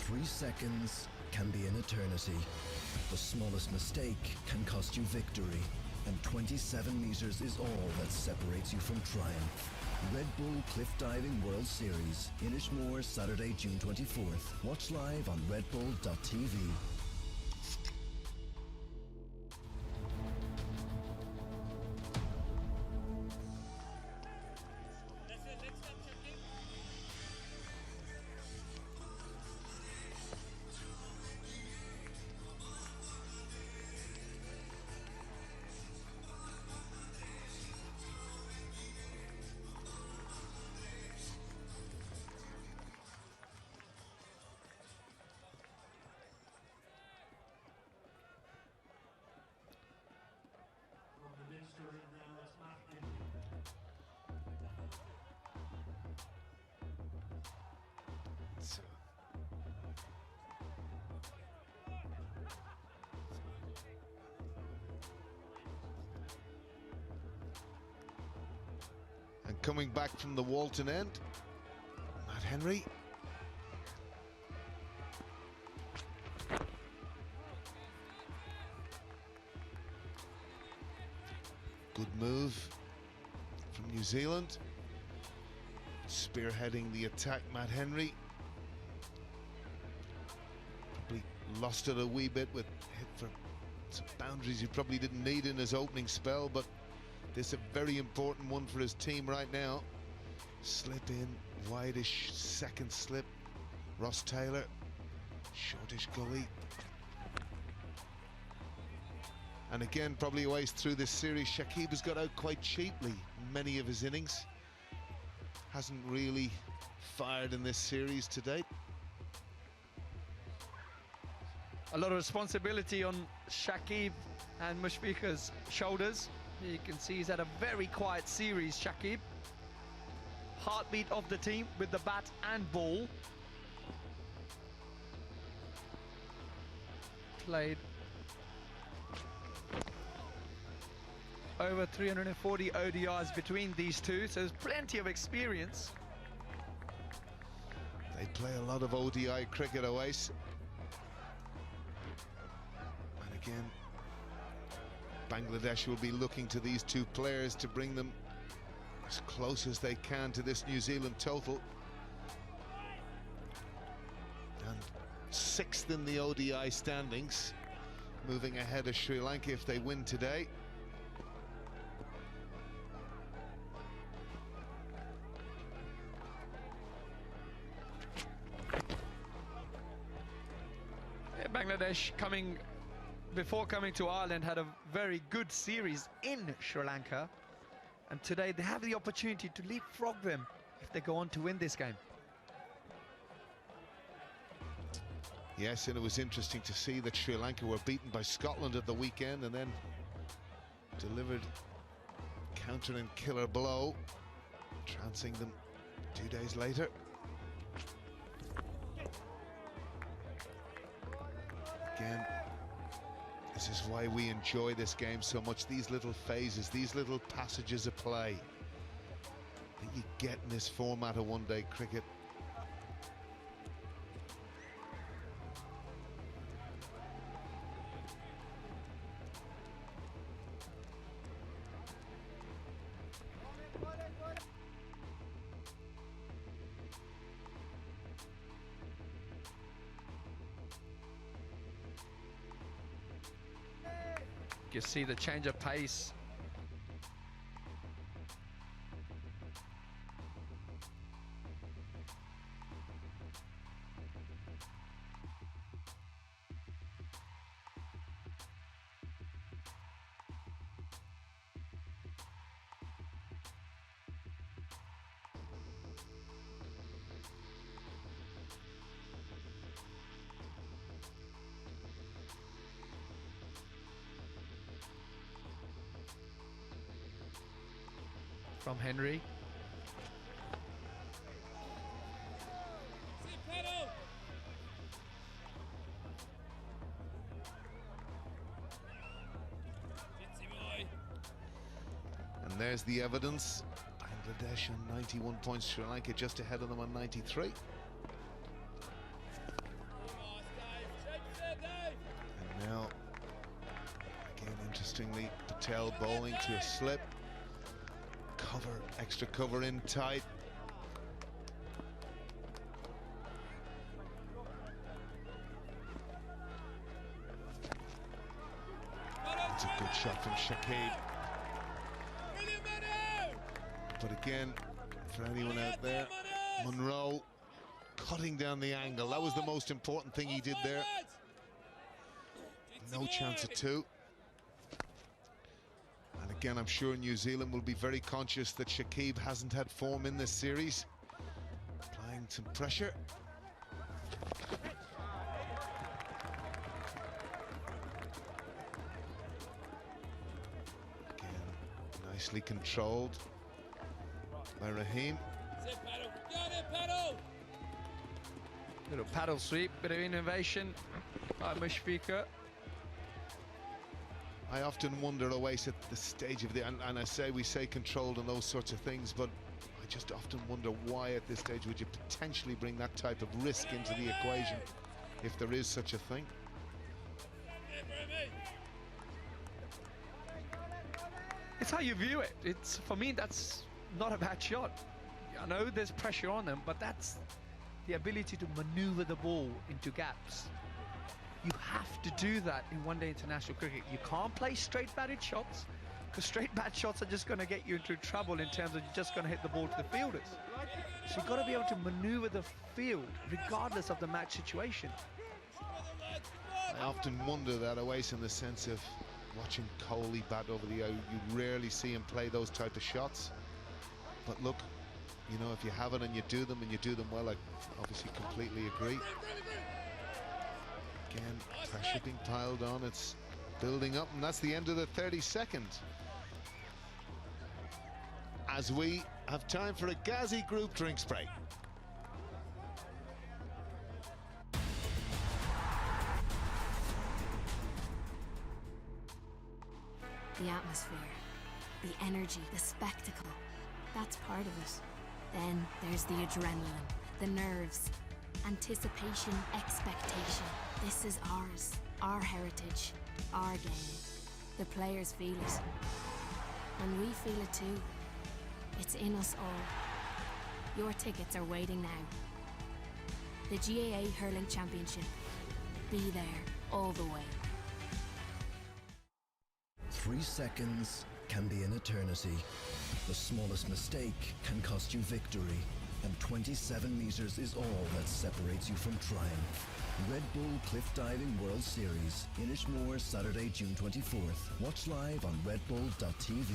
3 seconds can be an eternity. The smallest mistake can cost you victory. And 27 meters is all that separates you from triumph. Red Bull Cliff Diving World Series, Inishmore, Saturday, June 24th. Watch live on redbull.tv. And coming back from the Walton end, Matt Henry. Good move from New Zealand. Spearheading the attack, Matt Henry. Probably lost it a wee bit with hit for some boundaries he probably didn't need in his opening spell, but this is a very important one for his team right now. Slip in, wideish second slip. Ross Taylor, shortish gully. And again, probably a ways through this series, Shakib has got out quite cheaply in many of his innings. Hasn't really fired in this series to date. A lot of responsibility on Shakib and Mushfiqa's shoulders. You can see he's had a very quiet series, Shakib. Heartbeat of the team with the bat and ball. Played over 340 ODIs between these two, so there's plenty of experience. They play a lot of ODI cricket, Oais. And again, Bangladesh will be looking to these two players to bring them as close as they can to this New Zealand total. And 6th in the ODI standings, moving ahead of Sri Lanka if they win today. Bangladesh before coming to Ireland had a very good series in Sri Lanka, and today they have the opportunity to leapfrog them if they go on to win this game. Yes, and it was interesting to see that Sri Lanka were beaten by Scotland at the weekend and then delivered counter and killer blow, trouncing them 2 days later. Again, this is why we enjoy this game so much, these little phases, these little passages of play that you get in this format of one-day cricket. You see the change of pace. From Henry. And there's the evidence. Bangladesh on 91 points, Sri Lanka just ahead of them on 93. Now, again, interestingly, Patel bowling to a slip. Cover, extra cover in tight. It's a good shot from Shakib. But again, for anyone out there, Monroe cutting down the angle. That was the most important thing he did there. No chance at two. And again, I'm sure New Zealand will be very conscious that Shakib hasn't had form in this series. Applying some pressure. Again, nicely controlled by Rahim. Little paddle sweep, bit of innovation by Mushfiqur. I often wonder, Owais, at the stage of the, and I say we say controlled and those sorts of things, but I just often wonder why at this stage would you potentially bring that type of risk into the equation, if there is such a thing. It's how you view it. It's, for me, that's not a bad shot. I know there's pressure on them, but that's the ability to maneuver the ball into gaps. You have to do that in one-day international cricket. You can't play straight batted shots, because straight bat shots are just going to get you into trouble in terms of you're just going to hit the ball to the fielders. So you've got to be able to maneuver the field regardless of the match situation. I often wonder that, Owais, in the sense of watching Kohli bat over the air, you rarely see him play those type of shots. But look, you know, if you have it and you do them well, I obviously completely agree. Again, pressure being piled on, it's building up, and that's the end of the 32nd. As we have time for a Ghazi group drinks break. The atmosphere, the energy, the spectacle, that's part of it. Then there's the adrenaline, the nerves, anticipation, expectation. This is ours, our heritage, our game. The players feel it. And we feel it too. It's in us all. Your tickets are waiting now. The GAA Hurling Championship. Be there all the way. 3 seconds can be an eternity. The smallest mistake can cost you victory. And 27 meters is all that separates you from triumph. Red Bull Cliff Diving World Series. Inishmore, Saturday, June 24th. Watch live on redbull.tv.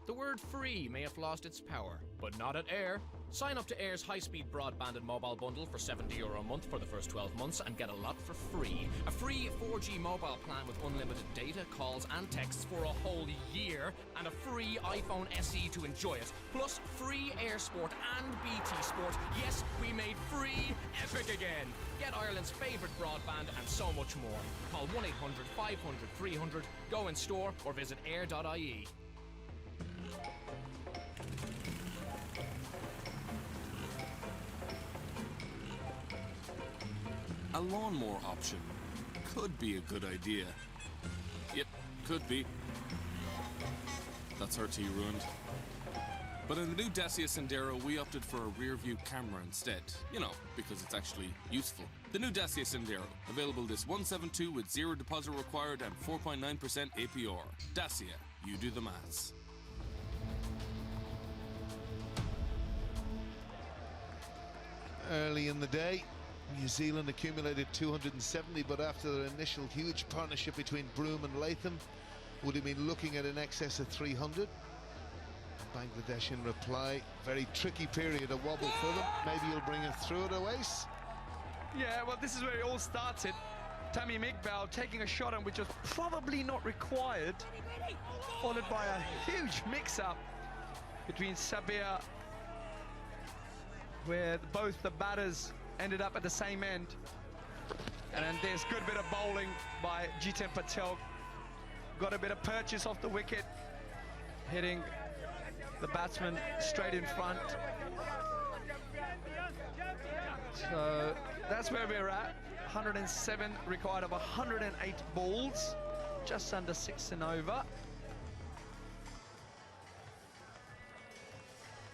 The word free may have lost its power, but not at Air. Sign up to Air's high-speed broadband and mobile bundle for €70 a month for the first 12 months and get a lot for free. A free 4G mobile plan with unlimited data, calls and texts for a whole year, and a free iPhone SE to enjoy it. Plus free Air Sport and BT Sport. Yes, we made free epic again. Get Ireland's favourite broadband and so much more. Call 1-800-500-300, go in store or visit air.ie. A lawnmower option could be a good idea. Yep, could be. That's RT ruined. But in the new Dacia Sandero, we opted for a rear-view camera instead. You know, because it's actually useful. The new Dacia Sandero, available this 172 with 0 deposit required and 4.9% APR. Dacia, you do the maths. Early in the day, New Zealand accumulated 270, but after their initial huge partnership between Broome and Latham, would have been looking at an excess of 300. Bangladesh in reply, very tricky period, a wobble for them. Maybe you'll bring it through it, Owais. Yeah, well, this is where it all started. Tamim Iqbal taking a shot on which was probably not required, followed by a huge mix-up between Sabir, where both the batters ended up at the same end. And then there's a good bit of bowling by Jiten Patel. Got a bit of purchase off the wicket, hitting the batsman straight in front. So that's where we're at. 107 required of 108 balls, just under 6 and over.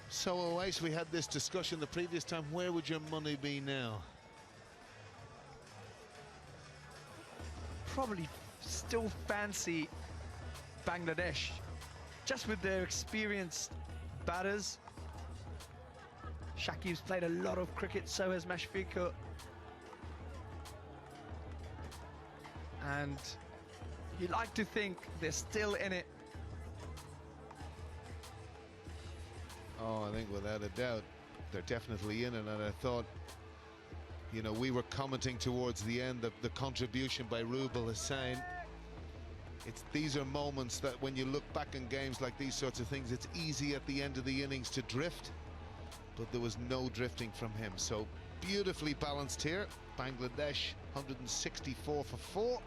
So, Owais, we had this discussion the previous time. Where would your money be now? Probably still fancy Bangladesh, just with their experienced batters. Shakib's played a lot of cricket, so has Mushfiqur. And you like to think they're still in it. Oh, I think without a doubt, they're definitely in it. And I thought, you know, we were commenting towards the end of the contribution by Rubal Hussain. These are moments that when you look back in games like these sorts of things, it's easy at the end of the innings to drift, but there was no drifting from him. So beautifully balanced here. Bangladesh 164 for 4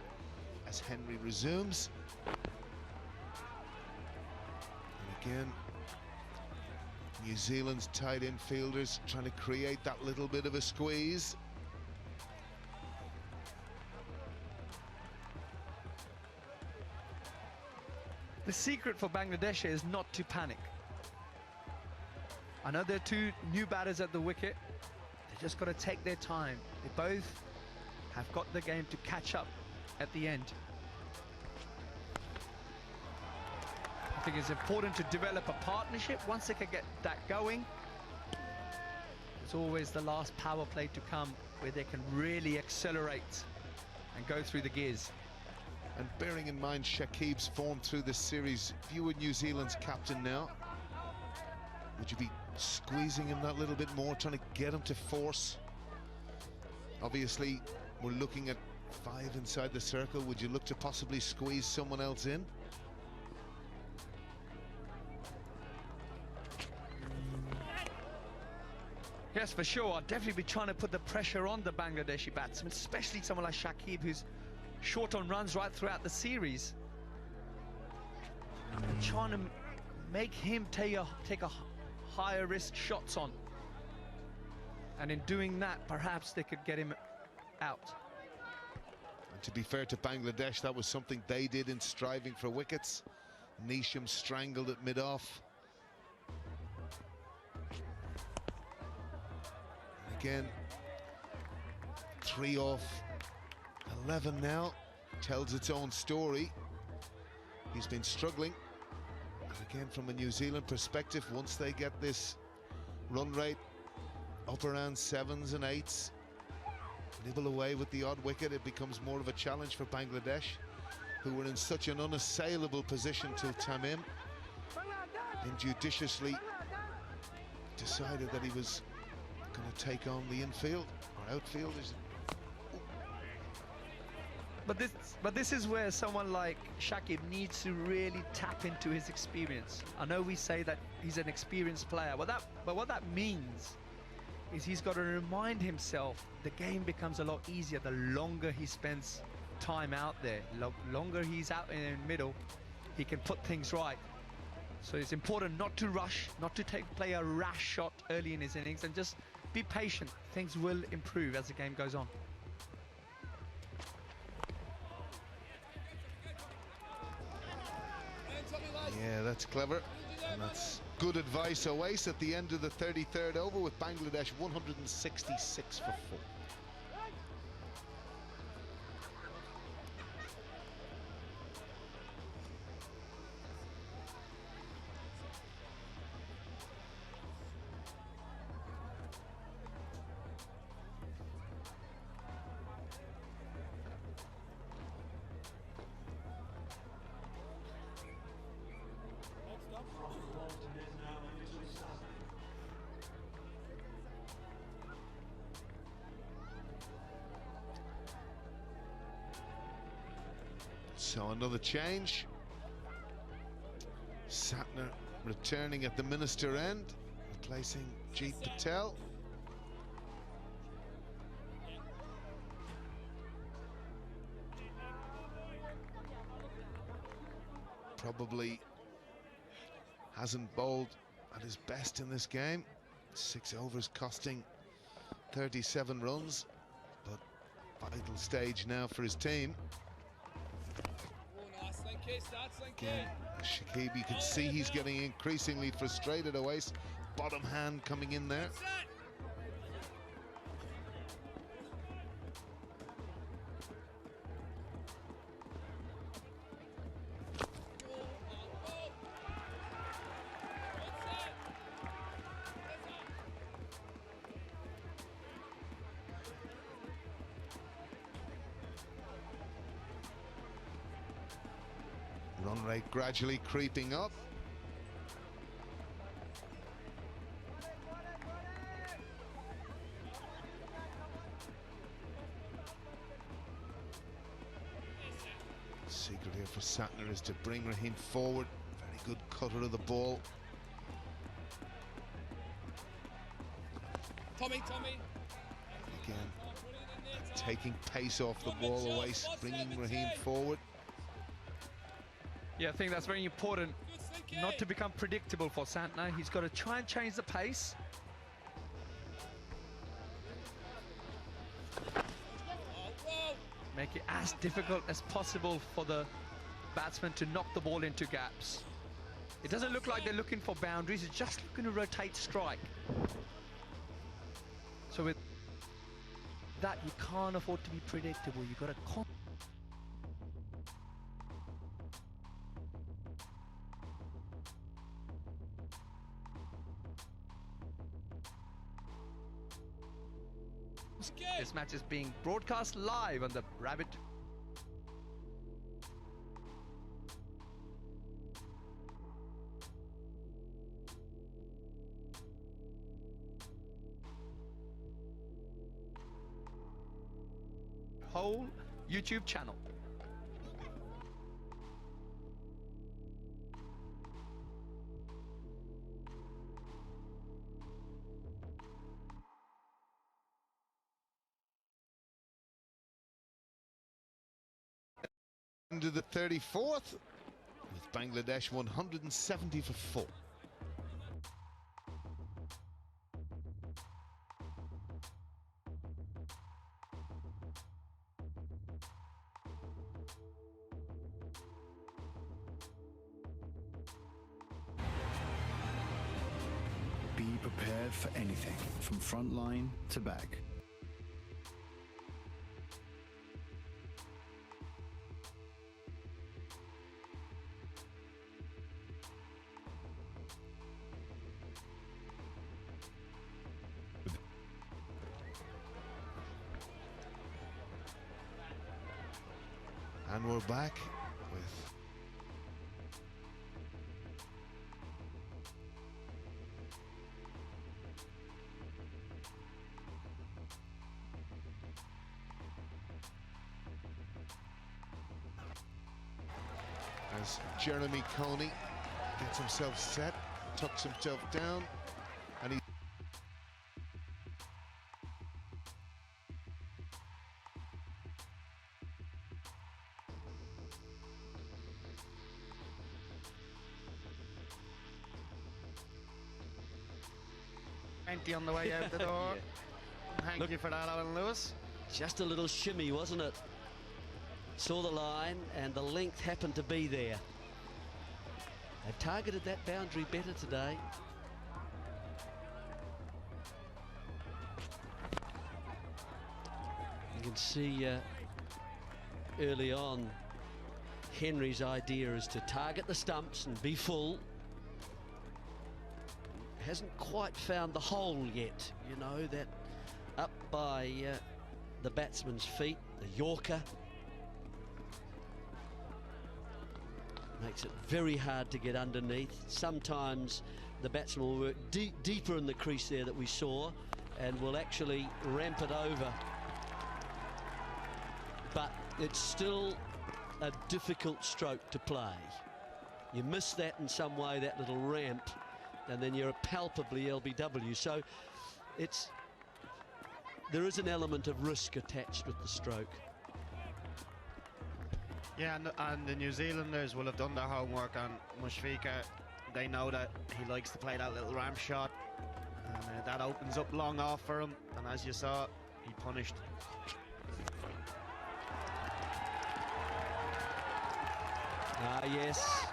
as Henry resumes. And again, New Zealand's tight infielders trying to create that little bit of a squeeze. The secret for Bangladesh is not to panic. I know there are two new batters at the wicket. They just got to take their time. They both have got the game to catch up at the end. I think it's important to develop a partnership. Once they can get that going, it's always the last power play to come where they can really accelerate and go through the gears. And bearing in mind Shakib's form through this series, if you were New Zealand's captain now, would you be squeezing him that little bit more, trying to get him to force? Obviously, we're looking at 5 inside the circle. Would you look to possibly squeeze someone else in? Yes, for sure. I'd definitely be trying to put the pressure on the Bangladeshi batsmen, especially someone like Shakib, who's short on runs right throughout the series. And trying to make him take a higher risk shots on. And in doing that, perhaps they could get him out. And to be fair to Bangladesh, that was something they did in striving for wickets. Neesham strangled it mid-off. Again, 3 off 11 now, tells its own story. He's been struggling. And again, from a New Zealand perspective, once they get this run rate up around 7s and 8s, nibble away with the odd wicket, it becomes more of a challenge for Bangladesh, who were in such an unassailable position till Tamim injudiciously decided that he was going to take on the infield or outfield. But this is where someone like Shakib needs to really tap into his experience. I know we say that he's an experienced player, but what that means is he's got to remind himself the game becomes a lot easier the longer he spends time out there. Longer he's out in the middle, he can put things right. So it's important not to rush, not to play a rash shot early in his innings, and just be patient. Things will improve as the game goes on. Yeah, that's clever. And that's good advice, Owais, at the end of the 33rd over with Bangladesh 166 for 4. So another change. Satner returning at the Minister end, replacing Jeet Patel. Probably hasn't bowled at his best in this game. 6 overs costing 37 runs, but Vital stage now for his team. Again, Shakib, you can see he's getting increasingly frustrated. Awais, bottom hand coming in there. Run rate gradually creeping up. Secret here for Santner is to bring Rahim forward. Very good cutter of the ball. Tommy. Again, taking pace off the ball away, bringing Rahim forward. Yeah, I think that's very important, not to become predictable for Santner. He's got to try and change the pace. Make it as difficult as possible for the batsman to knock the ball into gaps. It doesn't look like they're looking for boundaries, it's just looking to rotate strike. So with that, you can't afford to be predictable. You've got to This match is being broadcast live on the Rabbit. Whole YouTube channel. Into the 34th, with Bangladesh 170 for 4. Be prepared for anything, from front line to back. And we're back with as Jeremy Coney gets himself set, tucks himself down, and he on the way out the door. Thank you for that, Alan Lewis. Just a little shimmy, wasn't it? Saw the line and the length happened to be there. They targeted that boundary better today. You can see early on Henry's idea is to target the stumps and be full. Hasn't quite found the hole yet, you know, that up by the batsman's feet, the Yorker. Makes it very hard to get underneath. Sometimes the batsman will work deeper in the crease there that we saw and will actually ramp it over. But it's still a difficult stroke to play. You miss that in some way, that little ramp, and then you're palpably LBW. So there is an element of risk attached with the stroke. Yeah, and the New Zealanders will have done their homework on Mushfiqur. They know that he likes to play that little ramp shot, and that opens up long off for him, and as you saw, he punished. Ah, yes.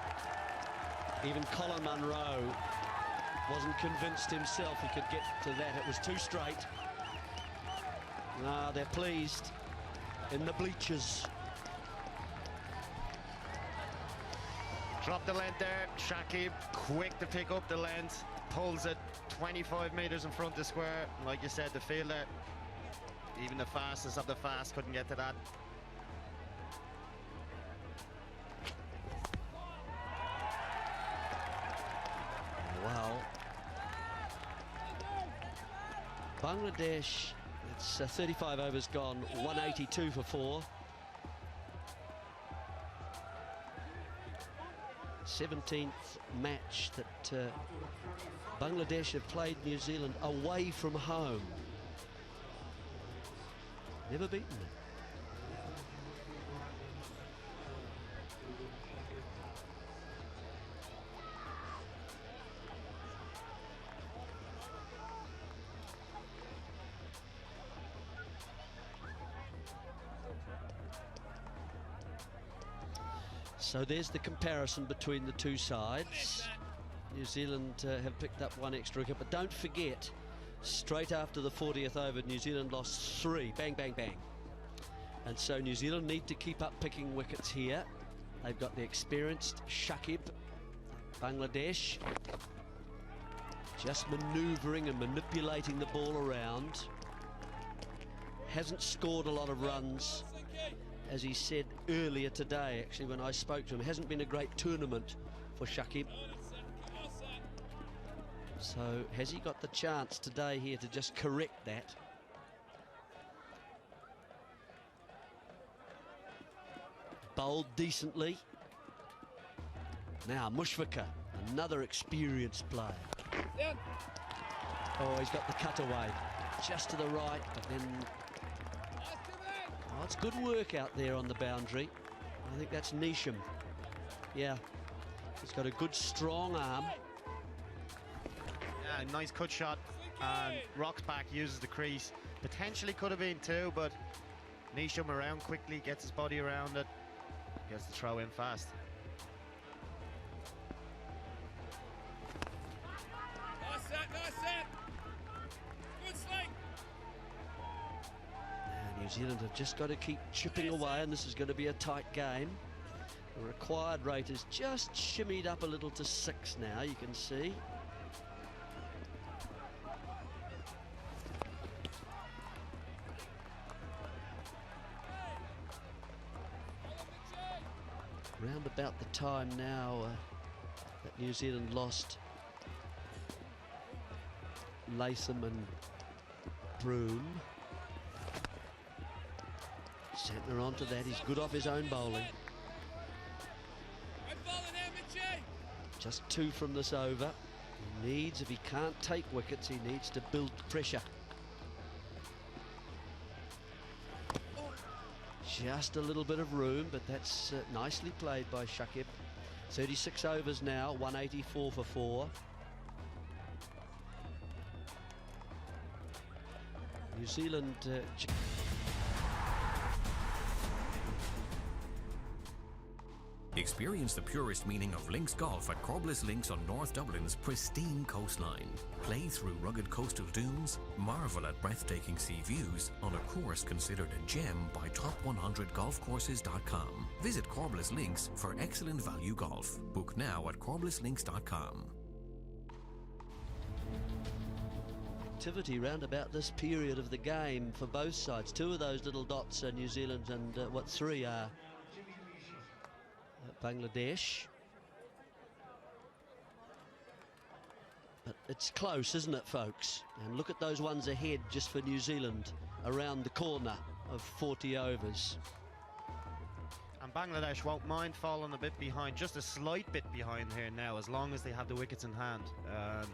Even Colin Munro wasn't convinced himself he could get to that. It was too straight. Ah, they're pleased in the bleachers. Drop the length there. Shakib quick to pick up the length. Pulls it 25 metres in front of square. Like you said, the fielder, even the fastest of the fast, couldn't get to that. Well, Bangladesh, it's 35 overs gone, 182 for 4. 17th match that Bangladesh have played New Zealand away from home. Never beaten them. So there's the comparison between the two sides. New Zealand have picked up one extra wicket, but don't forget, straight after the 40th over, New Zealand lost 3. Bang, bang, bang. And so New Zealand need to keep up picking wickets here. They've got the experienced Shakib. Bangladesh just manoeuvring and manipulating the ball around. Hasn't scored a lot of runs. As he said earlier today, actually, when I spoke to him, it hasn't been a great tournament for Shakib. So has he got the chance today here to just correct that? Bowled decently. Now Mushfiqur, another experienced player. Oh, he's got the cutaway just to the right, but then oh, it's good work out there on the boundary. I think that's Nisham. Yeah, he's got a good strong arm. Yeah, nice cut shot, and rocks back, uses the crease. Potentially could have been 2, but Nisham around quickly, gets his body around it, gets the throw in fast. Nice set. Good slate. New Zealand have just got to keep chipping away, and this is going to be a tight game. The required rate is just shimmied up a little to 6 now, you can see. Round about the time now that New Zealand lost Latham and Broome. Santner onto that, he's good off his own bowling. Just 2 from this over. He needs, if he can't take wickets, he needs to build pressure. Just a little bit of room, but that's nicely played by Shakib. 36 overs now, 184 for 4. New Zealand... Experience the purest meaning of links golf at Corbliss Links on North Dublin's pristine coastline. Play through rugged coastal dunes, marvel at breathtaking sea views on a course considered a gem by top100golfcourses.com. Visit Corbliss Links for excellent value golf. Book now at corblislinks.com. Activity round about this period of the game for both sides. 2 of those little dots are New Zealand, and 3 are Bangladesh. But it's close, isn't it, folks? And look at those ones ahead just for New Zealand around the corner of 40 overs. And Bangladesh won't mind falling a bit behind, just a slight bit behind here now, as long as they have the wickets in hand. And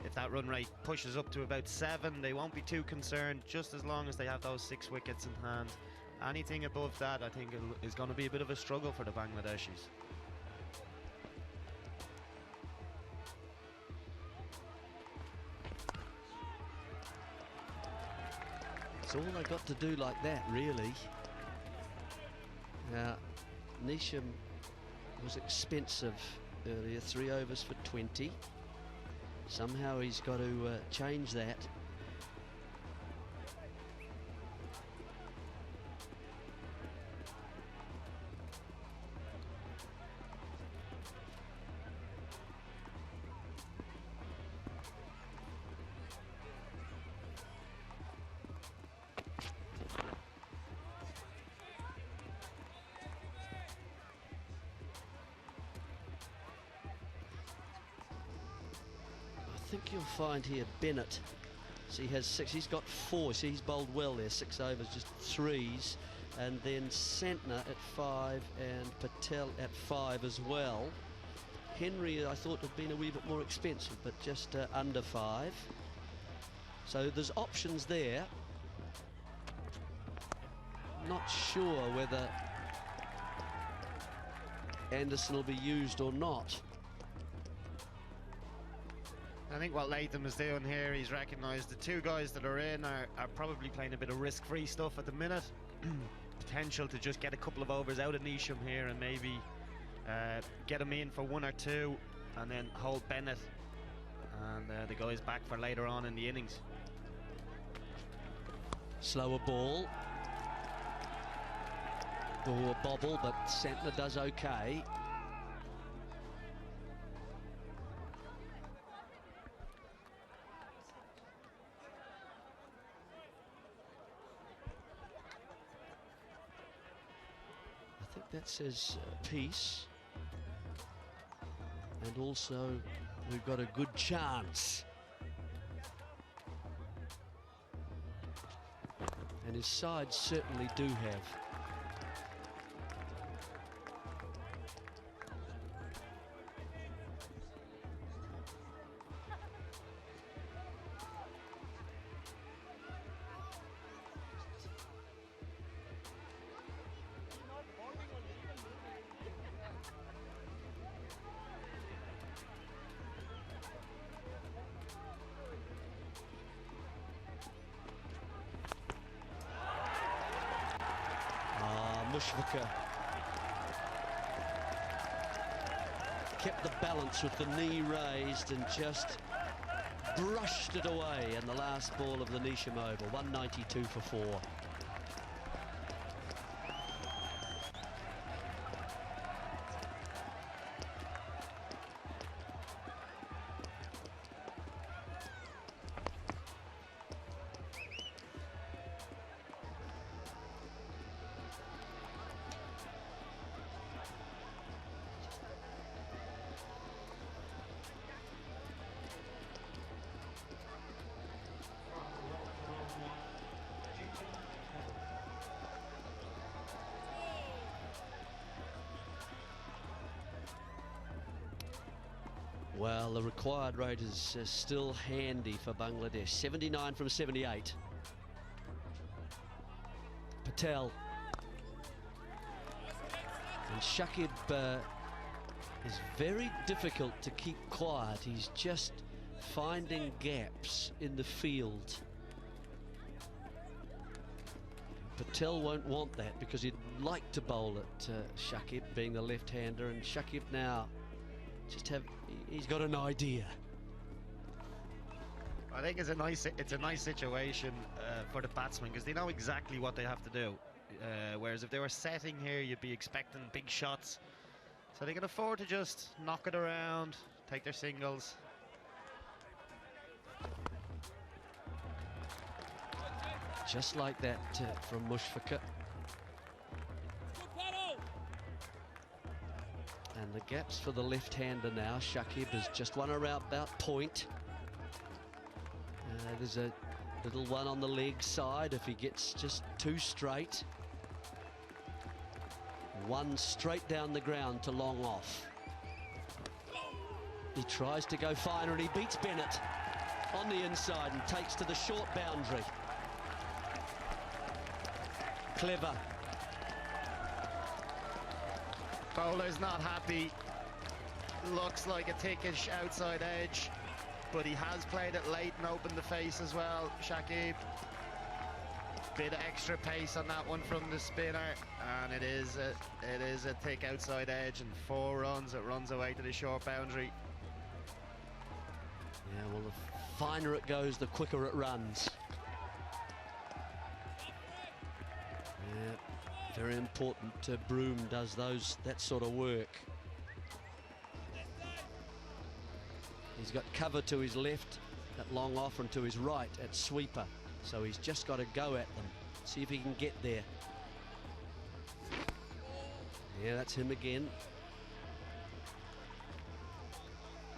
if that run rate pushes up to about 7, they won't be too concerned, just as long as they have those 6 wickets in hand. Anything above that, I think, is going to be a bit of a struggle for the Bangladeshis. It's all they got to do like that, really. Now, Nisham was expensive earlier, 3 overs for 20. Somehow he's got to change that. I think you'll find here Bennett. So he has 6, he's got 4, so he's bowled well there, 6 overs, just 3s. And then Santner at 5 and Patel at 5 as well. Henry, I thought, had been a wee bit more expensive, but just under 5. So there's options there. Not sure whether Anderson will be used or not. I think what Latham is doing here, he's recognised the 2 guys that are in are probably playing a bit of risk-free stuff at the minute. Potential to just get a couple of overs out of Neesham here and maybe get him in for 1 or 2 and then hold Bennett and the guys back for later on in the innings. Slower ball. Oh, a bobble, but Santner does okay. I think that says peace. And also, we've got a good chance. And his side certainly do have. Mushfiqur kept the balance with the knee raised and just brushed it away in the last ball of the Neesham Oval. 192 for 4. Well, the required rate is still handy for Bangladesh. 79 from 78. Patel. And Shakib is very difficult to keep quiet. He's just finding gaps in the field. Patel won't want that because he'd like to bowl at Shakib, being the left-hander, and Shakib now he's got an idea. I think it's a nice situation for the batsmen because they know exactly what they have to do. Whereas if they were setting here, you'd be expecting big shots. So they can afford to just knock it around, take their singles. Just like that from Mushfiqur. And the gaps for the left-hander now. Shakib has just won around about point. There's a little one on the leg side if he gets just 2 straight. 1 straight down the ground to long off. He tries to go finer and he beats Bennett on the inside and takes to the short boundary. Clever. Bowler's not happy. Looks like a thickish outside edge, but he has played it late and opened the face as well, Shakib. bit of extra pace on that one from the spinner, and it is a thick outside edge, and 4 runs. It runs away to the short boundary. Yeah, well, the finer it goes, the quicker it runs. Yeah, very important. Broome does that sort of work. He's got cover to his left at long off and to his right at sweeper. So he's just got to go at them, see if he can get there. Yeah, that's him again.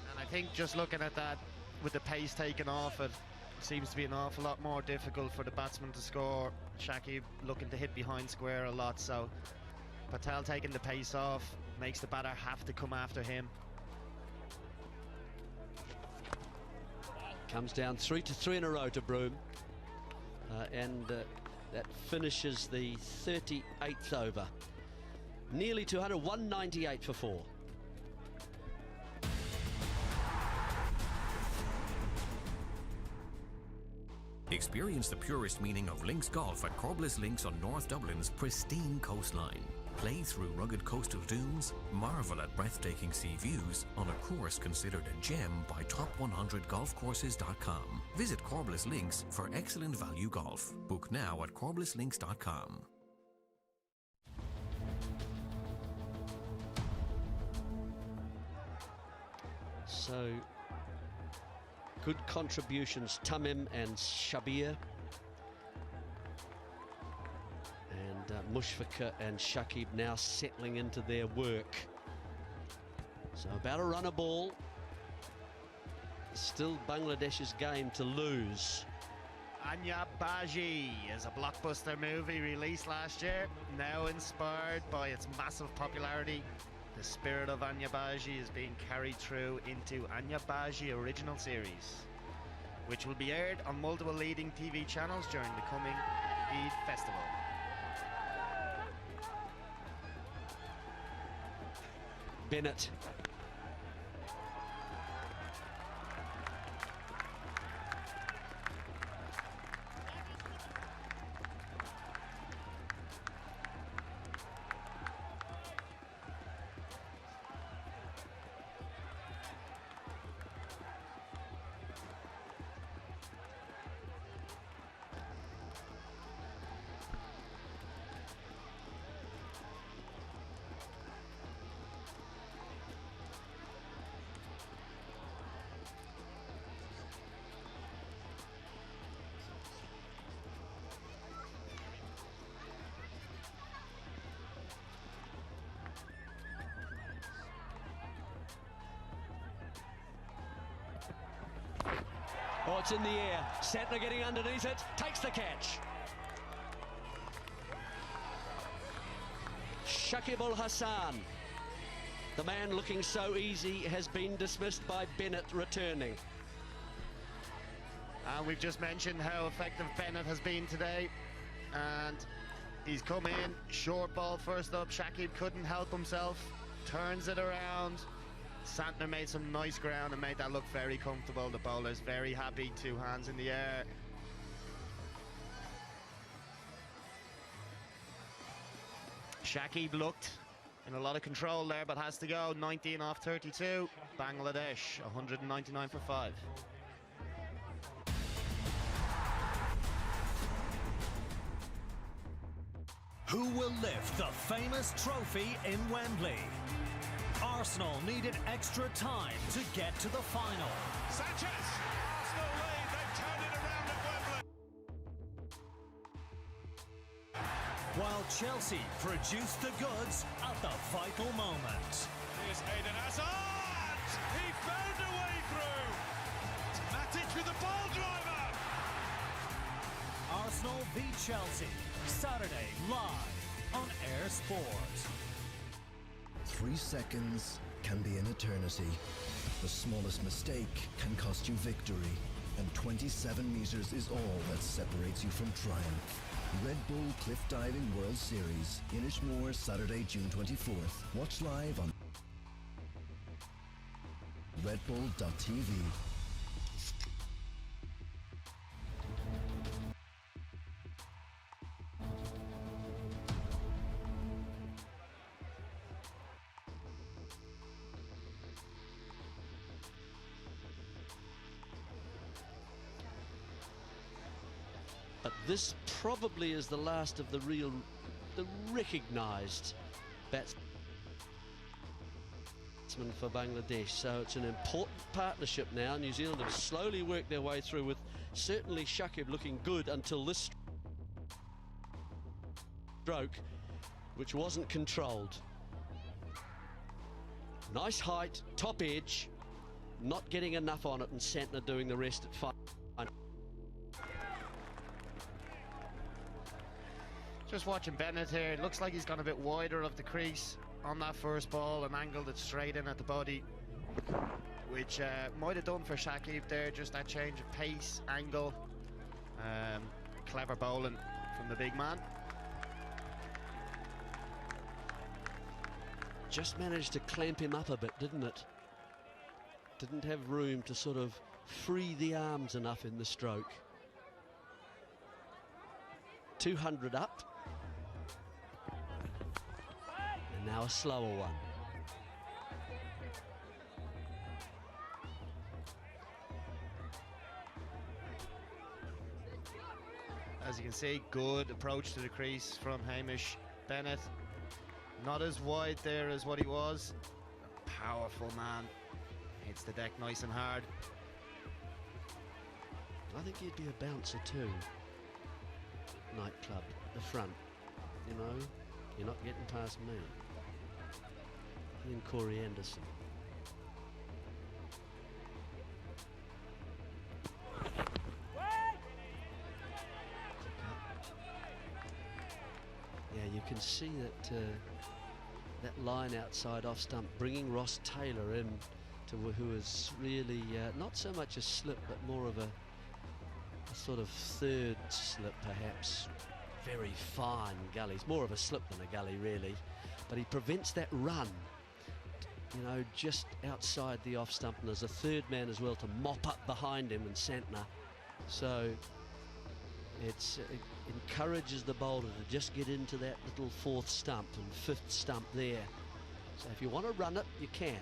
And I think just looking at that, with the pace taken off, it seems to be an awful lot more difficult for the batsman to score. Shakib looking to hit behind square a lot, so Patel taking the pace off makes the batter have to come after him. Comes down 3-3 in a row to Broome. And that finishes the 38th over. Nearly 200, 198 for 4. Experience the purest meaning of links golf at Corbliss Links on North Dublin's pristine coastline. Play through rugged coastal dunes, marvel at breathtaking sea views on a course considered a gem by top100golfcourses.com. Visit Corbliss Links for excellent value golf. Book now at corblislinks.com. So, good contributions, Tamim and Shabir. And Mushfiqur and Shakib now settling into their work. So about a run a ball. Still Bangladesh's game to lose. Anya Baji is a blockbuster movie released last year, now inspired by its massive popularity. The spirit of Anya Baji is being carried through into Anya Baji original series, which will be aired on multiple leading TV channels during the coming Eid festival. Bennett. Oh, it's in the air. Santner getting underneath it, takes the catch. Shakib Al Hassan, the man looking so easy, has been dismissed by Bennett returning. And we've just mentioned how effective Bennett has been today. And he's come in, short ball first up. Shakib couldn't help himself, turns it around. Santner made some nice ground and made that look very comfortable. The bowler's very happy, 2 hands in the air. Shakib looked in a lot of control there, but has to go. 19 off 32. Bangladesh, 199 for 5. Who will lift the famous trophy in Wembley? Arsenal needed extra time to get to the final. Sanchez! Arsenal lead, they've turned it around at Wembley. While Chelsea produced the goods at the vital moment. Here's Eden Hazard! He found a way through! It's Matic with the ball driver! Arsenal v Chelsea, Saturday live on Air Sport. 3 seconds can be an eternity. The smallest mistake can cost you victory. And 27 meters is all that separates you from triumph. Red Bull Cliff Diving World Series, Inishmore, Saturday, June 24th. Watch live on redbull.tv. But this probably is the last of the recognised batsmen for Bangladesh. So it's an important partnership now. New Zealand have slowly worked their way through, with certainly Shakib looking good until this stroke, which wasn't controlled. Nice height, top edge, not getting enough on it, and Santner doing the rest at 5. Just watching Bennett here, it looks like he's gone a bit wider of the crease on that first ball and angled it straight in at the body, which might have done for Shakib there, just that change of pace, angle. Clever bowling from the big man. Just managed to clamp him up a bit, didn't it? Didn't have room to sort of free the arms enough in the stroke. 200 up. And now a slower one. As you can see, good approach to the crease from Hamish Bennett. Not as wide there as what he was. A powerful man. Hits the deck nice and hard. I think he'd be a bouncer too. Nightclub, the front. You know, you're not getting past me. He and Corey Anderson. Yeah, you can see that that line outside off stump, bringing Ross Taylor in, to who is really not so much a slip, but more of a sort of third slip, perhaps. Very fine gullies, more of a slip than a gully really, but he prevents that run, you know, just outside the off stump, and there's a third man as well to mop up behind him, and Santner. So it encourages the bowler to just get into that little fourth stump and fifth stump there. So if you want to run it, you can.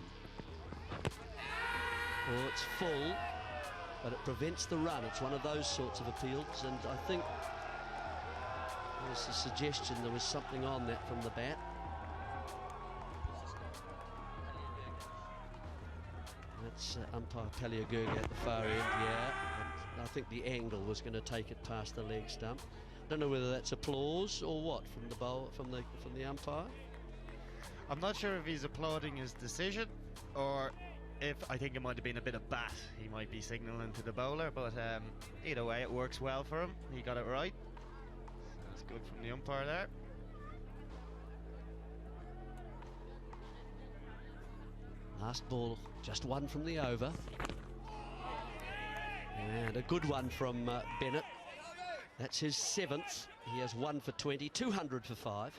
Oh, it's full, but it prevents the run. It's one of those sorts of appeals, and I think there's a suggestion there was something on that from the bat. That's umpire Paliagurga at the far end, yeah. And I think the angle was going to take it past the leg stump. Don't know whether that's applause or what from the bowl, from the umpire. I'm not sure if he's applauding his decision, or if I think it might have been a bit of bat. He might be signalling to the bowler, but either way, it works well for him. He got it right. That's good from the umpire there. Last ball, just one from the over. And a good one from Bennett. That's his 7th. He has 1 for 20, 200 for 5.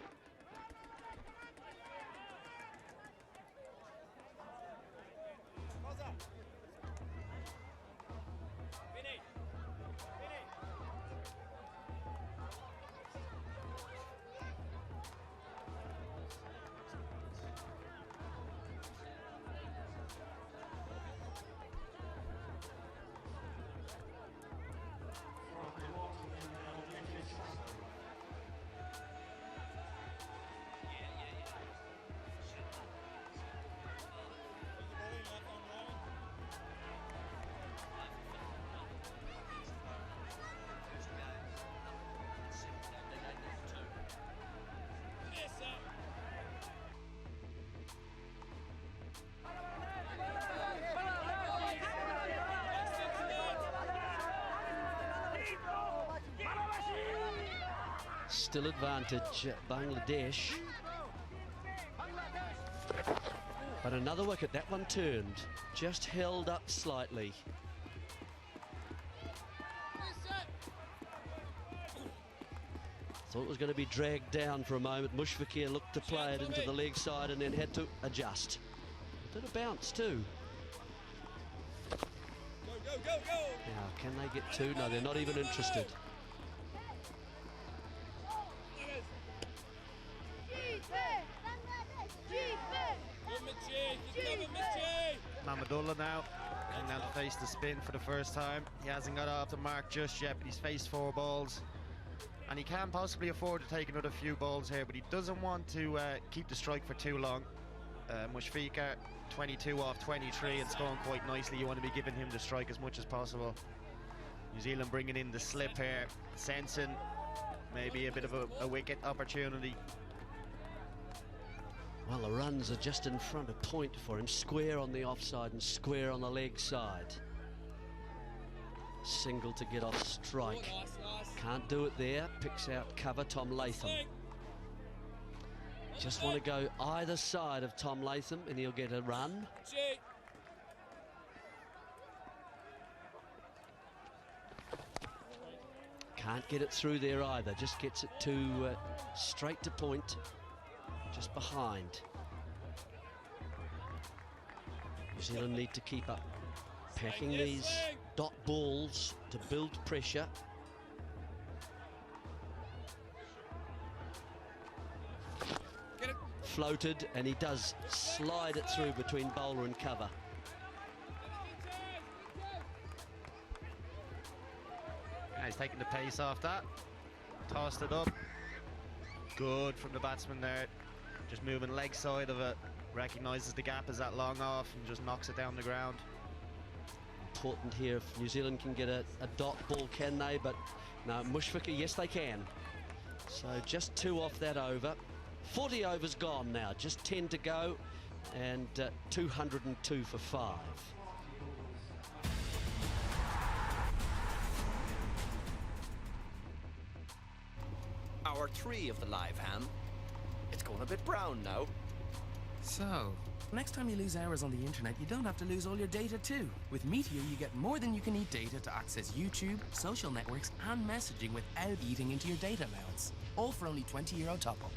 Still advantage Bangladesh. But another wicket, that one turned, just held up slightly. Thought it was going to be dragged down for a moment. Mushfiqur looked to play it into the leg side and then had to adjust. Did a bounce too. Now, can they get 2? No, they're not even interested. Mamadullah now Looking now to face the spin for the first time. He hasn't got off the mark just yet, but he's faced 4 balls. And he can possibly afford to take another few balls here, but he doesn't want to keep the strike for too long. Mushfiqur, 22 off 23 and scoring quite nicely. You want to be giving him the strike as much as possible. New Zealand bringing in the slip here, sensing maybe a bit of a wicket opportunity. Well, the runs are just in front of point for him, square on the offside and square on the leg side. Single to get off strike. Can't do it there, picks out cover Tom Latham. Just want to go either side of Tom Latham and he'll get a run. Can't get it through there either, just gets it to straight to point, just behind. New Zealand need to keep up, packing these dot balls to build pressure. Floated, and he does slide it through between bowler and cover. He's taking the pace off that, tossed it up. Good from the batsman there, just moving leg side of it, recognises the gap is that long off and just knocks it down the ground. Important here if New Zealand can get a dot ball, can they? But no, Mushfiqur, yes they can. So just 2 off that over. 40 overs gone now, just 10 to go, and 202 for 5. Hour 3 of the live ham. It's going a bit brown now. So, next time you lose hours on the internet, you don't have to lose all your data too. With Meteor, you get more than you can eat data to access YouTube, social networks, and messaging without eating into your data allowance. All for only €20 top-up.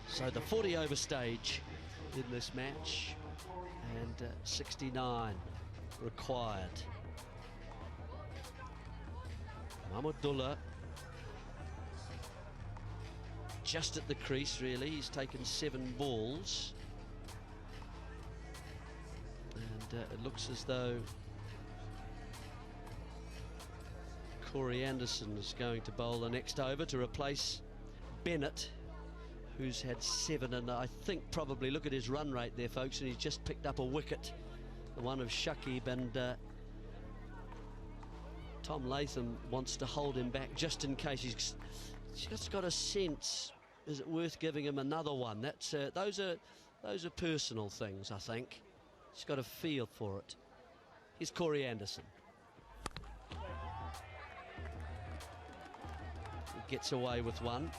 So the 40 over stage in this match, and 69 required. Mahmudullah just at the crease really, he's taken 7 balls, and it looks as though Corey Anderson is going to bowl the next over to replace Bennett, who's had 7, and I think probably, look at his run rate there folks, and he's just picked up a wicket, the one of Shakib, and Tom Latham wants to hold him back just in case. He's just got a sense, is it worth giving him another one? That's those are personal things, I think. He's got a feel for it. Here's Corey Anderson. He gets away with one.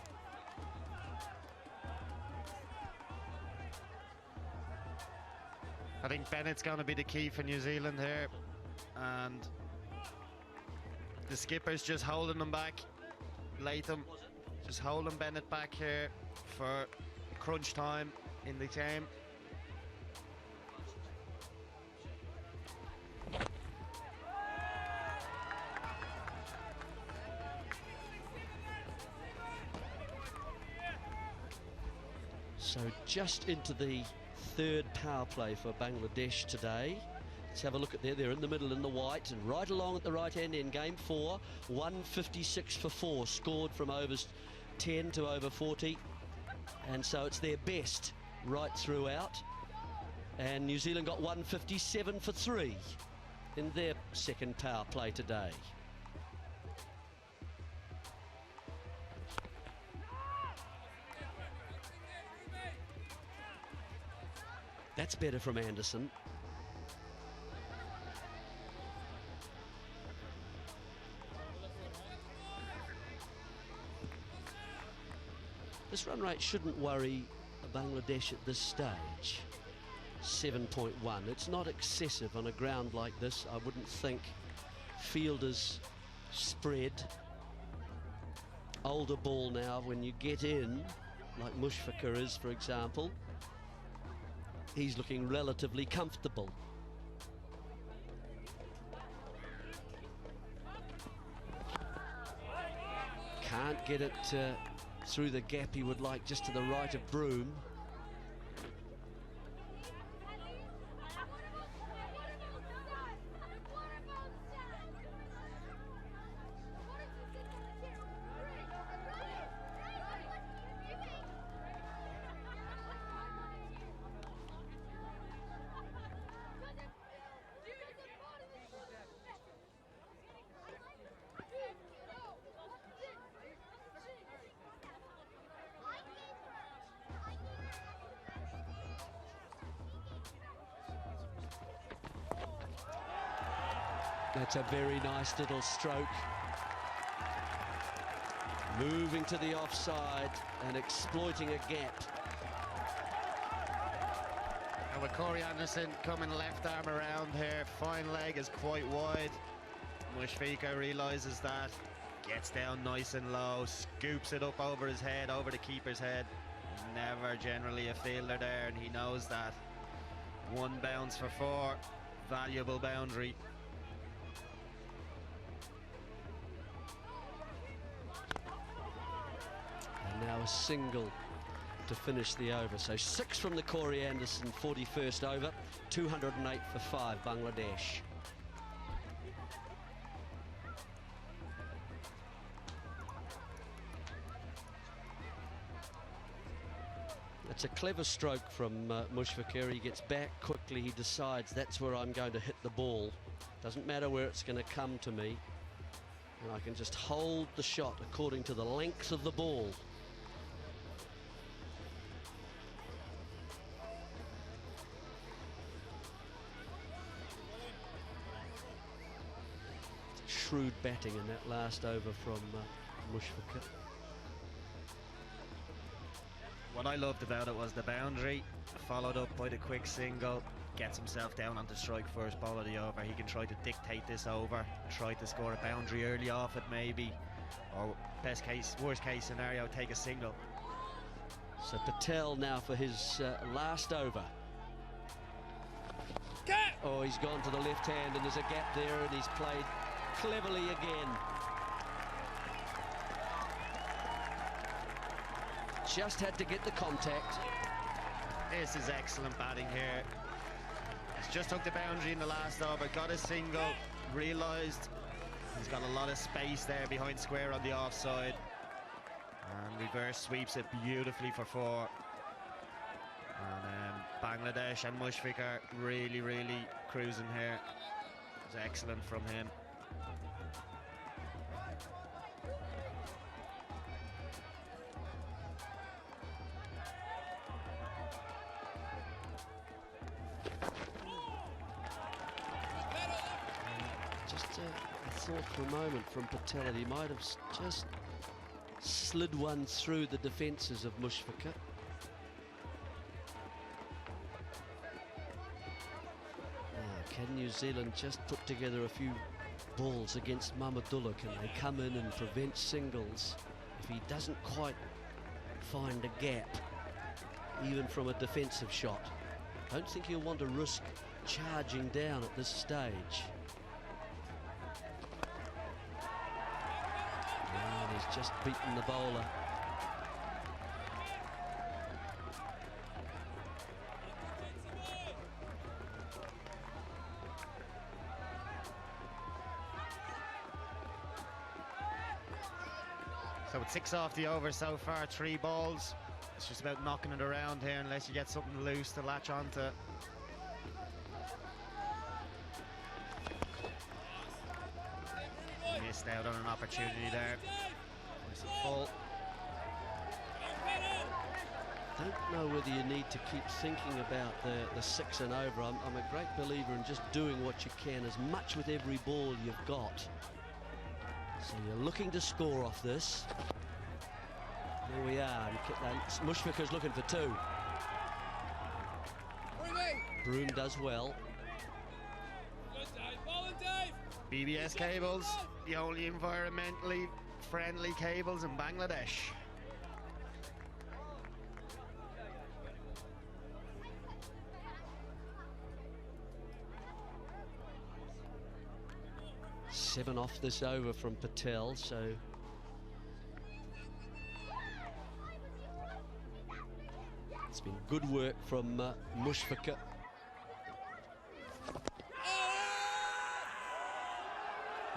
I think Bennett's going to be the key for New Zealand here, and the skipper's just holding them back. Latham just holding Bennett back here for crunch time in the game. So just into the 3rd power play for Bangladesh today. Let's have a look at there. They're in the middle in the white, and right along at the right end in game 4, 156 for 4 scored from overs 10 to over 40, and so it's their best right throughout. And New Zealand got 157 for 3 in their 2nd power play today. That's better from Anderson. This run rate shouldn't worry Bangladesh at this stage. 7.1. It's not excessive on a ground like this, I wouldn't think. Fielders spread. Older ball now, when you get in, like Mushfiqur is, for example, he's looking relatively comfortable. Can't get it through the gap he would like, just to the right of Broom. That's a very nice little stroke. Moving to the offside and exploiting a gap. And with Corey Anderson coming left arm around here, fine leg is quite wide. Mushfiqur realises that, gets down nice and low, scoops it up over his head, over the keeper's head. Never generally a fielder there, and he knows that. One bounce for 4, valuable boundary. And now a single to finish the over. So 6 from the Corey Anderson 41st over, 208 for 5, Bangladesh. It's a clever stroke from Mushfiqur. He gets back quickly, he decides that's where I'm going to hit the ball. Doesn't matter where it's going to come to me. And I can just hold the shot according to the length of the ball. Shrewd batting in that last over from Mushfiqur. What I loved about it was the boundary, followed up by the quick single, gets himself down onto strike first ball of the over. He can try to dictate this over, try to score a boundary early off it maybe, or best case, worst case scenario, take a single. So Patel now for his last over. Oh, he's gone to the left hand and there's a gap there and he's played cleverly again. Just had to get the contact. This is excellent batting here. He's just took the boundary in the last over, got a single, realised he's got a lot of space there behind square on the offside. And reverse sweeps it beautifully for 4. And Bangladesh and Mushfiqur really, really cruising here. It was excellent from him. Thought for a moment from Patel that he might have just slid one through the defences of Mushfiqur. Can New Zealand just put together a few balls against Mahmudullah? Can they come in and prevent singles if he doesn't quite find a gap, even from a defensive shot? I don't think he'll want to risk charging down at this stage. He's just beaten the bowler. So with 6 off the over so far, 3 balls. It's just about knocking it around here unless you get something loose to latch onto. Missed out on an opportunity there. It's a full. Don't know whether you need to keep thinking about the 6 and over. I'm a great believer in just doing what you can, as much with every ball you've got. So you're looking to score off this. There we are. Mushfiqur's looking for 2. Broom does well. BBS cables, the only environmentally friendly cables in Bangladesh. Seven off this over from Patel, so It's been good work from Mushfiqur.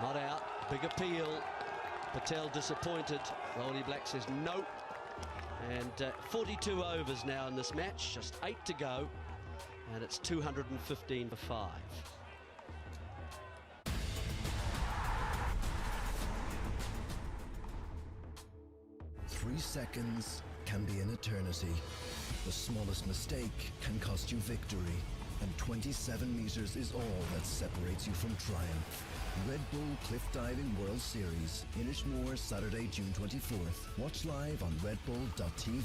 Not out, big appeal. Patel disappointed. The All Black says no. And 42 overs now in this match, just 8 to go. And it's 215 for 5. Three seconds can be an eternity. The smallest mistake can cost you victory. And 27 meters is all that separates you from triumph. Red Bull Cliff Diving World Series, Inishmore, Saturday, June 24th. Watch live on redbull.tv.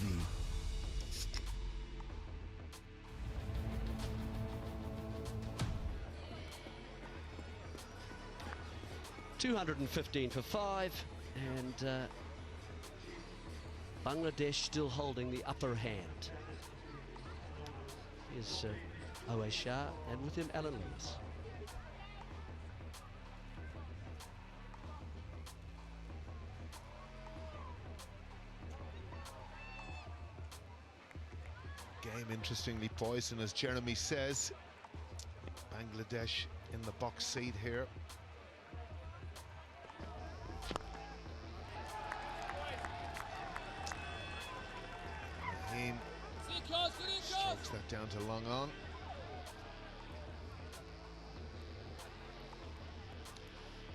215 for 5, and Bangladesh still holding the upper hand. Here's Owais Shah, and with him Alan Lewis. Game interestingly poised, and as Jeremy says, Bangladesh in the box seat here. Maheen strokes that down to long on.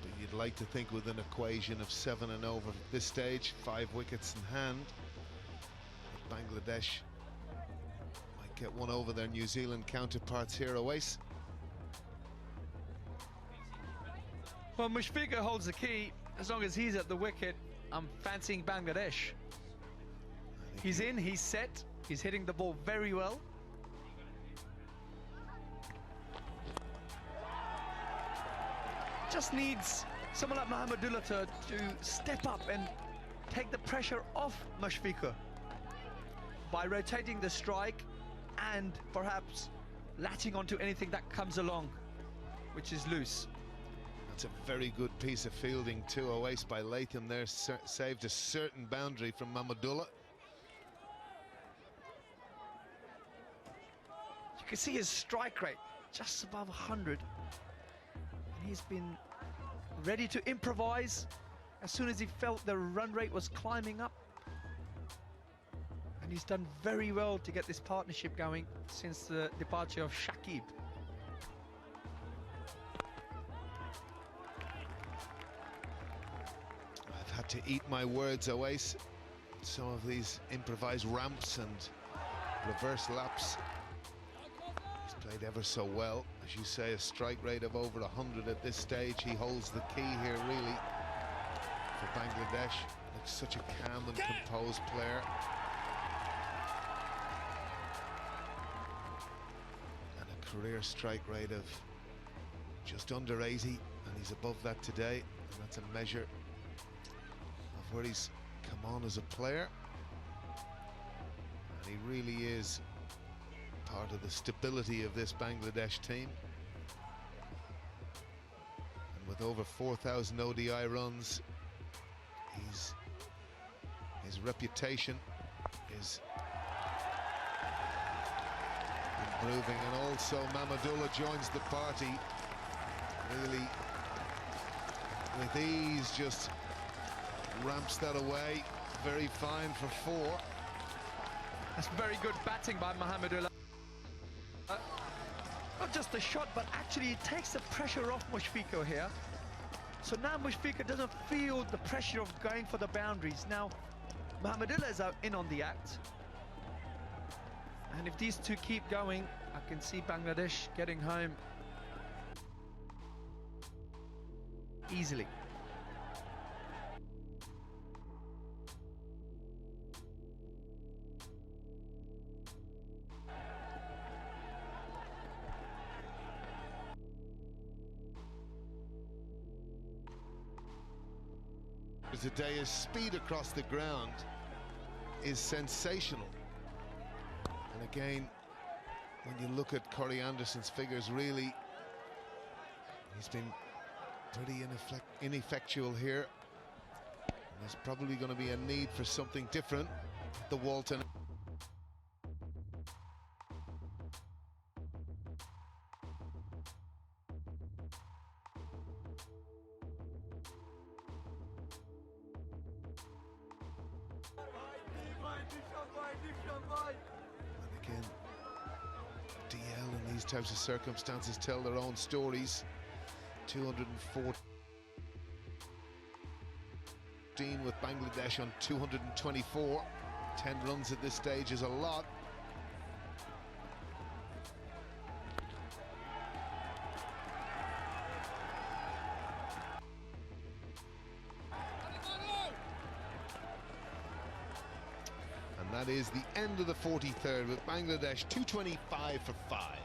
But you'd like to think with an equation of 7 and over at this stage, 5 wickets in hand, that Bangladesh might get one over their New Zealand counterparts here. Owais. Well, Mushfiqur holds the key. As long as he's at the wicket, I'm fancying Bangladesh. He's in, he's set, he's hitting the ball very well. Just needs someone like Mahmudullah to step up and take the pressure off Mushfiqur by rotating the strike and perhaps latching onto anything that comes along, which is loose. That's a very good piece of fielding too. Owais by Latham there saved a certain boundary from Mahmudullah. You can see his strike rate just above 100. And he's been ready to improvise as soon as he felt the run rate was climbing up. And he's done very well to get this partnership going since the departure of Shakib. I've had to eat my words, Owais. Some of these improvised ramps and reverse laps. He's played ever so well. As you say, a strike rate of over 100 at this stage. He holds the key here, really, for Bangladesh. Looks such a calm and composed player. And a career strike rate of just under 80, and he's above that today. And that's a measure of where he's come on as a player. And he really is part of the stability of this Bangladesh team. And with over 4,000 ODI runs, his reputation is improving. And also Mahmudullah joins the party, really with ease, just ramps that away. Very fine for 4. That's very good batting by Mahmudullah. Not just the shot, but actually it takes the pressure off Mushfiqur here. So now Mushfiqur doesn't feel the pressure of going for the boundaries. Now Mahmudullah is in on the act. And if these two keep going, I can see Bangladesh getting home easily. Today, his speed across the ground is sensational. And again, when you look at Corey Anderson's figures, really, he's been pretty ineffectual here. And there's probably going to be a need for something different at the Walton. And again, DL in these types of circumstances tell their own stories. 214 with Bangladesh on 224. 10 runs at this stage is a lot. And that is the end of the 43rd with Bangladesh 225 for 5.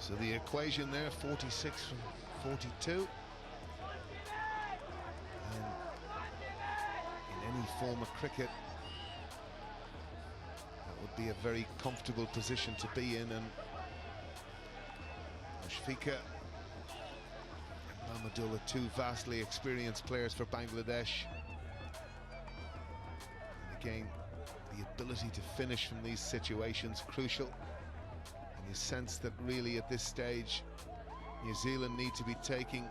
So the equation there, 46 from 42. And in any form of cricket, that would be a very comfortable position to be in. And Mushfiqur and Mamadul are two vastly experienced players for Bangladesh. And again, the ability to finish from these situations crucial. You sense that really at this stage New Zealand need to be taking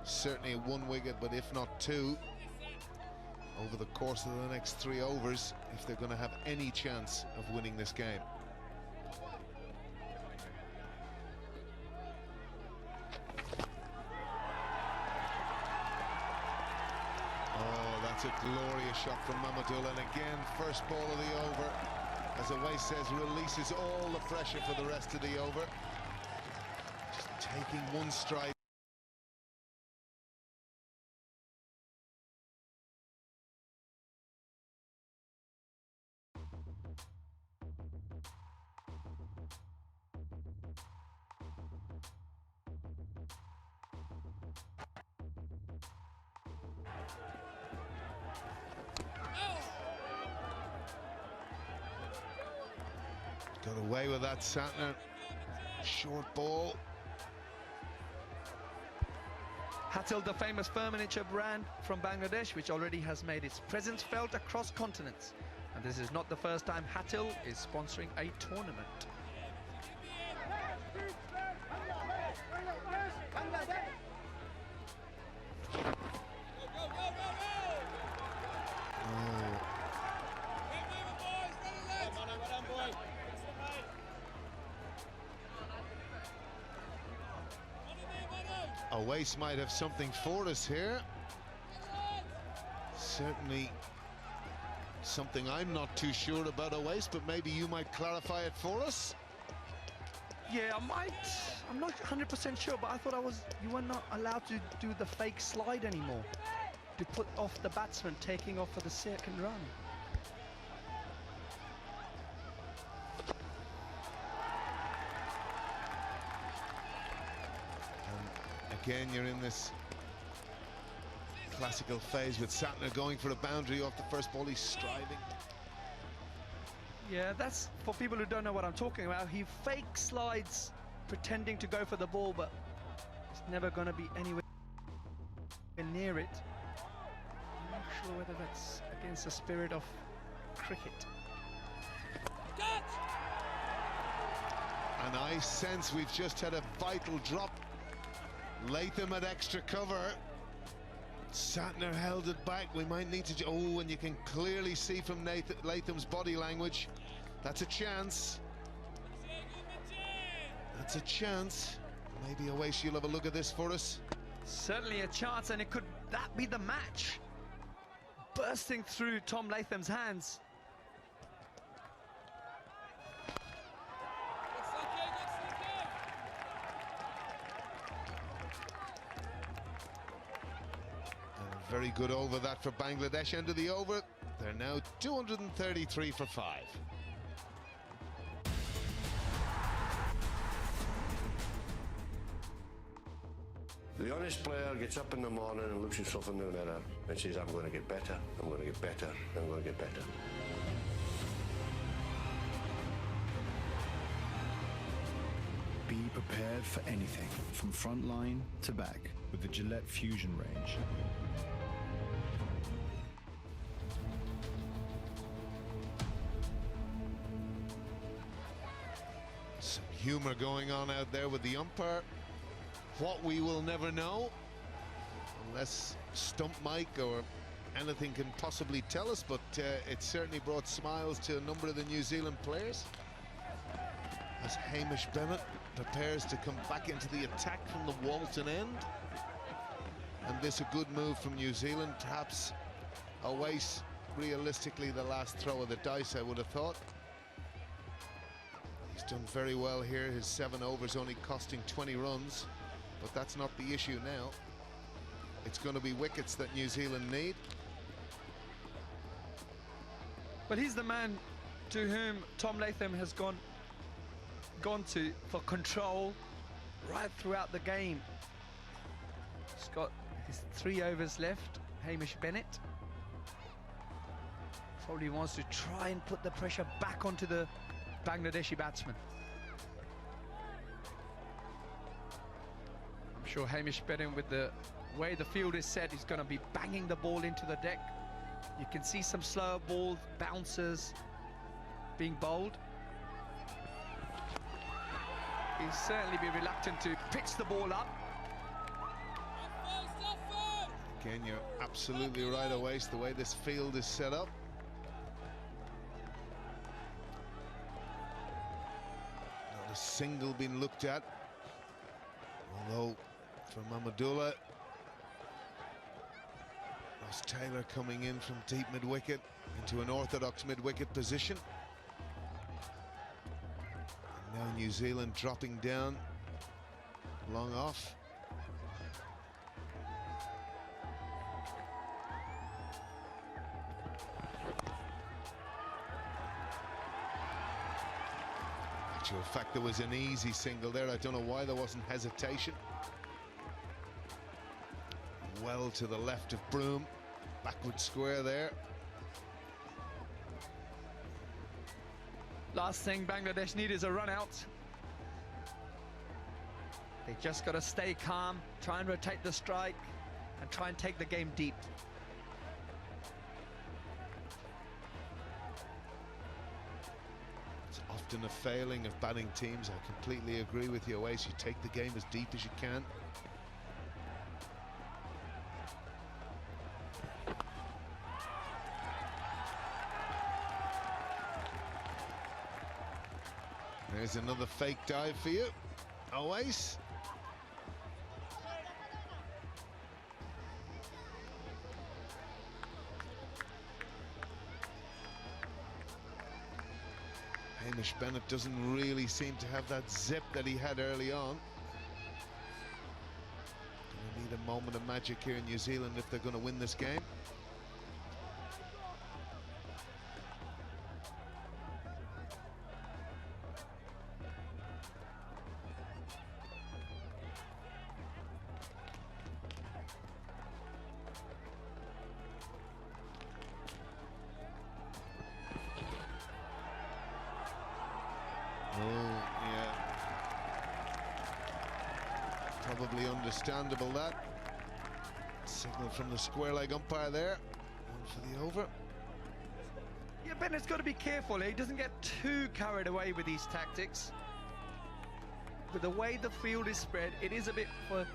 certainly 1 wicket, but if not 2 over the course of the next 3 overs if they're going to have any chance of winning this game. Oh, that's a glorious shot from Mamadul, and again first ball of the over, as Awais says, releases all the pressure for the rest of the over. Just taking one stride. Got away with that, Santner. Short ball. Hatil, the famous furniture brand from Bangladesh, which already has made its presence felt across continents. And this is not the first time Hatil is sponsoring a tournament. Awais might have something for us here. Certainly something I'm not too sure about Awais, but maybe you might clarify it for us. Yeah, I might. I'm not 100% sure, but I thought you were not allowed to do the fake slide anymore, to put off the batsman taking off for the second run. Again, you're in this classical phase with Santner going for a boundary off the first ball. He's striving. Yeah, that's for people who don't know what I'm talking about. He fake slides pretending to go for the ball, but it's never going to be anywhere near it. I'm not sure whether that's against the spirit of cricket. And I sense we've just had a vital drop. Latham at extra cover. Santner held it back. We might need to... Oh, and you can clearly see from Latham's body language. That's a chance. That's a chance. Maybe Awais, you'll have a look at this for us. Certainly a chance, and could that be the match? Bursting through Tom Latham's hands. Very good over that for Bangladesh. End of the over. They're now 233 for 5. The honest player gets up in the morning and looks himself in the mirror and says, I'm going to get better, I'm going to get better, I'm going to get better. Be prepared for anything, from front line to back, with the Gillette Fusion range. Some humour going on out there with the umpire. What we will never know, unless Stump Mike or anything can possibly tell us, but it certainly brought smiles to a number of the New Zealand players as Hamish Bennett prepares to come back into the attack from the Walton end. And this a good move from New Zealand, perhaps Owais realistically the last throw of the dice, I would have thought. He's done very well here. His 7 overs only costing 20 runs, but that's not the issue now. It's going to be wickets that New Zealand need. But he's the man to whom Tom Latham has gone to for control right throughout the game. He's got his 3 overs left, Hamish Bennett. Probably wants to try and put the pressure back onto the Bangladeshi batsman. I'm sure Hamish Bennett, with the way the field is set, is going to be banging the ball into the deck. You can see some slower balls, bouncers being bowled. He'll certainly be reluctant to pitch the ball up. Again, you're absolutely right, Owais, the way this field is set up. Not a single been looked at. Although, for Mahmudullah, Ross Taylor coming in from deep mid-wicket into an orthodox mid-wicket position. And now New Zealand dropping down, long off. In fact, there was an easy single there. I don't know why there wasn't hesitation. Well to the left of Broome, backward square there. Last thing Bangladesh need is a run out. They just got to stay calm, try and rotate the strike, and try and take the game deep. Often a failing of batting teams. I completely agree with you, Owais. You take the game as deep as you can. There's another fake dive for you, Owais. Hamish Bennett doesn't really seem to have that zip that he had early on. Gonna need a moment of magic here in New Zealand if they're going to win this game. Probably understandable, that. Signal from the square leg umpire there. One for the over. Yeah, Bennett's got to be careful. He doesn't get too carried away with these tactics. But the way the field is spread, it is a bit for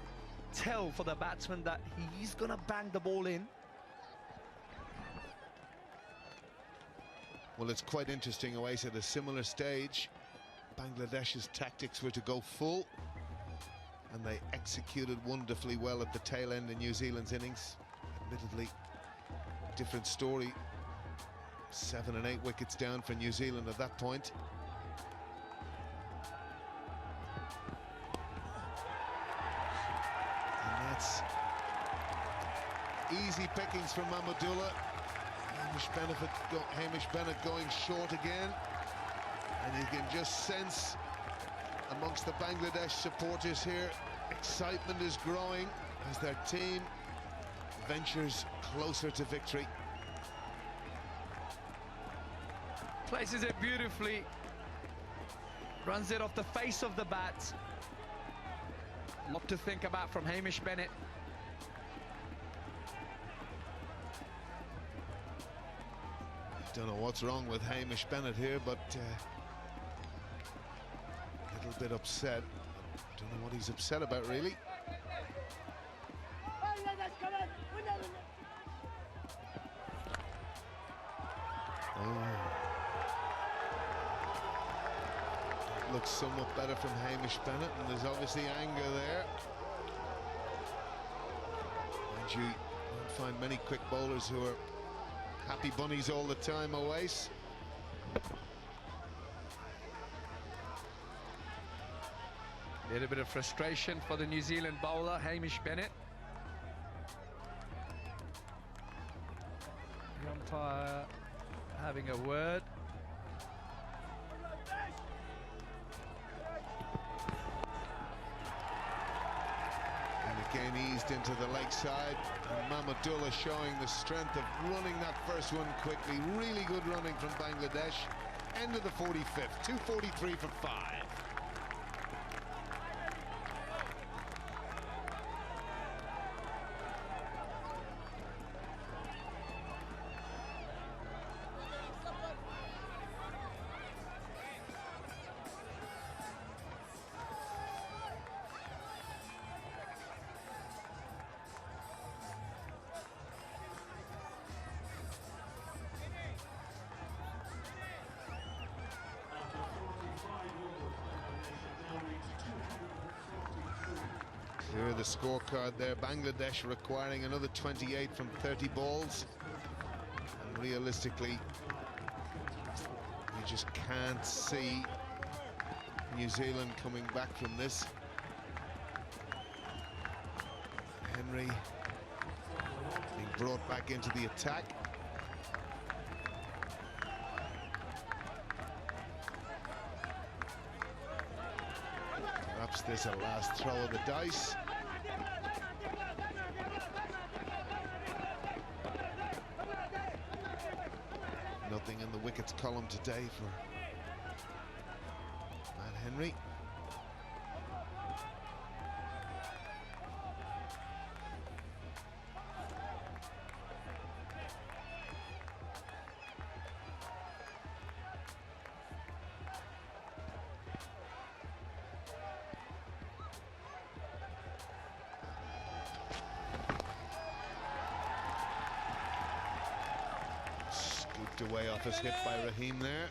tell for the batsman that he's going to bang the ball in. Well, it's quite interesting, Owais, at a similar stage, Bangladesh's tactics were to go full, and they executed wonderfully well at the tail end of New Zealand's innings. Admittedly, different story. 7 and 8 wickets down for New Zealand at that point. And that's easy pickings for Mahmudullah. Hamish Bennett going short again. And you can just sense amongst the Bangladesh supporters here, excitement is growing as their team ventures closer to victory. Places it beautifully, runs it off the face of the bat. Lot to think about from Hamish Bennett. Don't know what's wrong with Hamish Bennett here, but little bit upset. Don't know what he's upset about, really. That looks somewhat better from Hamish Bennett, and there's obviously anger there. And you won't find many quick bowlers who are happy bunnies all the time, Owais. A little bit of frustration for the New Zealand bowler, Hamish Bennett. The umpire having a word. And again eased into the leg side. And Mahmudullah showing the strength of running that first one quickly. Really good running from Bangladesh. End of the 45th, 2:43 for 5. Clear the scorecard there. Bangladesh requiring another 28 from 30 balls. And realistically, you just can't see New Zealand coming back from this. Henry being brought back into the attack. Perhaps there's a last throw of the dice. Nothing in the wickets column today for Matt Henry. Away off his hip by Rahim there.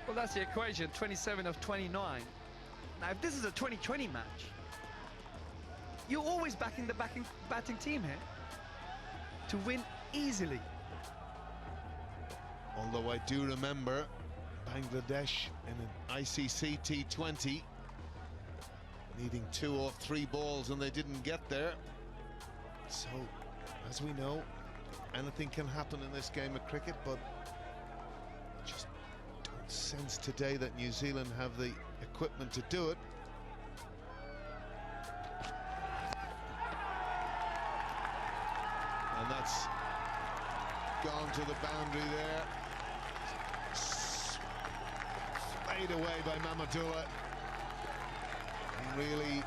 Well, that's the equation, 27 of 29. Now, if this is a 2020 match, you're always backing the batting team here to win easily. Although I do remember Bangladesh in an ICC T20 needing 2 or 3 balls and they didn't get there. So, as we know, anything can happen in this game of cricket, but I just don't sense today that New Zealand have the equipment to do it. And that's gone to the boundary there. Fade away by Mahmudullah. And really,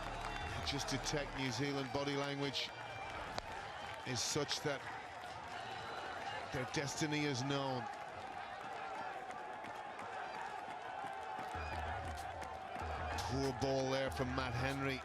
just detect New Zealand body language is such that their destiny is known. Poor ball there from Matt Henry.